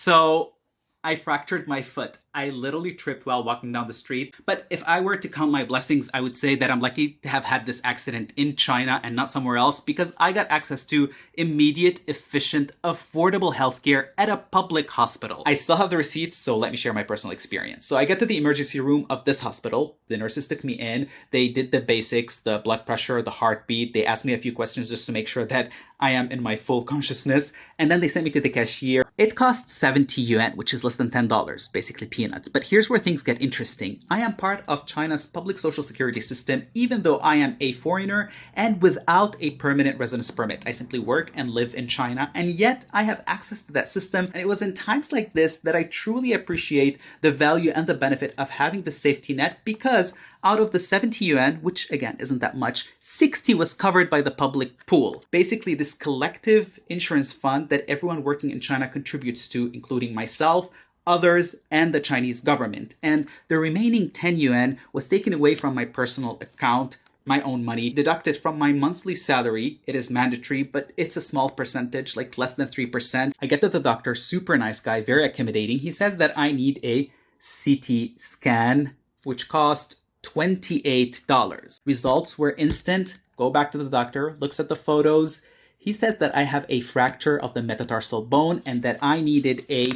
So I fractured my foot. I literally tripped while walking down the street. But if I were to count my blessings, I would say that I'm lucky to have had this accident in China and not somewhere else because I got access to immediate, efficient, affordable healthcare at a public hospital. I still have the receipts, so let me share my personal experience. So I get to the emergency room of this hospital. The nurses took me in. They did the basics, the blood pressure, the heartbeat. They asked me a few questions just to make sure that I am in my full consciousness. And then they sent me to the cashier. It cost 70 yuan, which is less than $10, basically peanuts. But here's where things get interesting. I am part of China's public social security system, even though I am a foreigner and without a permanent residence permit. I simply work and live in China, and yet I have access to that system. And it was in times like this that I truly appreciate the value and the benefit of having the safety net, because out of the 70 yuan, which again isn't that much, 60 was covered by the public pool. Basically, this collective insurance fund that everyone working in China contributes to, including myself, others, and the Chinese government. And the remaining 10 yuan was taken away from my personal account, my own money, deducted from my monthly salary. It is mandatory, but it's a small percentage, like less than 3%. I get to the doctor, super nice guy, very accommodating. He says that I need a CT scan, which cost $28. Results were instant. Go back to the doctor, looks at the photos. He says that I have a fracture of the metatarsal bone and that I needed a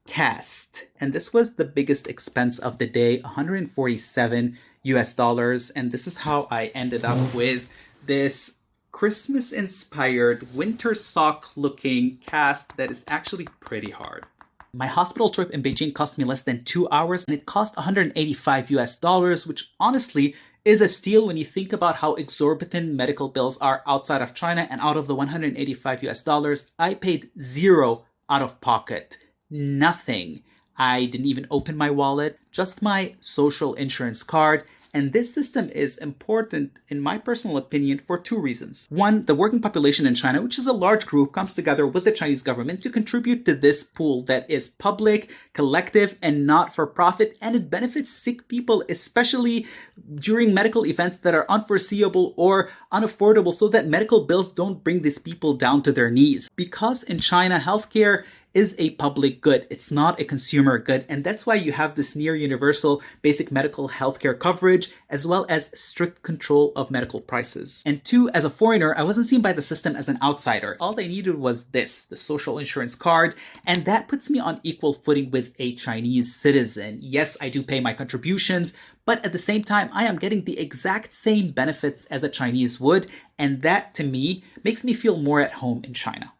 cast. And this was the biggest expense of the day, 147 US dollars. And this is how I ended up with this Christmas inspired winter sock looking cast that is actually pretty hard. My hospital trip in Beijing cost me less than 2 hours, and it cost 185 US dollars, which honestly is a steal when you think about how exorbitant medical bills are outside of China. And out of the 185 US dollars, I paid zero out of pocket. Nothing. I didn't even open my wallet, just my social insurance card. And this system is important, in my personal opinion, for two reasons. One, the working population in China, which is a large group, comes together with the Chinese government to contribute to this pool that is public, collective, and not for profit. And it benefits sick people, especially during medical events that are unforeseeable or unaffordable, so that medical bills don't bring these people down to their knees. Because in China, healthcare is a public good. It's not a consumer good. And that's why you have this near universal basic medical healthcare coverage, as well as strict control of medical prices. And two, as a foreigner, I wasn't seen by the system as an outsider. All they needed was this, the social insurance card. And that puts me on equal footing with a Chinese citizen. Yes, I do pay my contributions, but at the same time, I am getting the exact same benefits as a Chinese would. And that, to me, makes me feel more at home in China.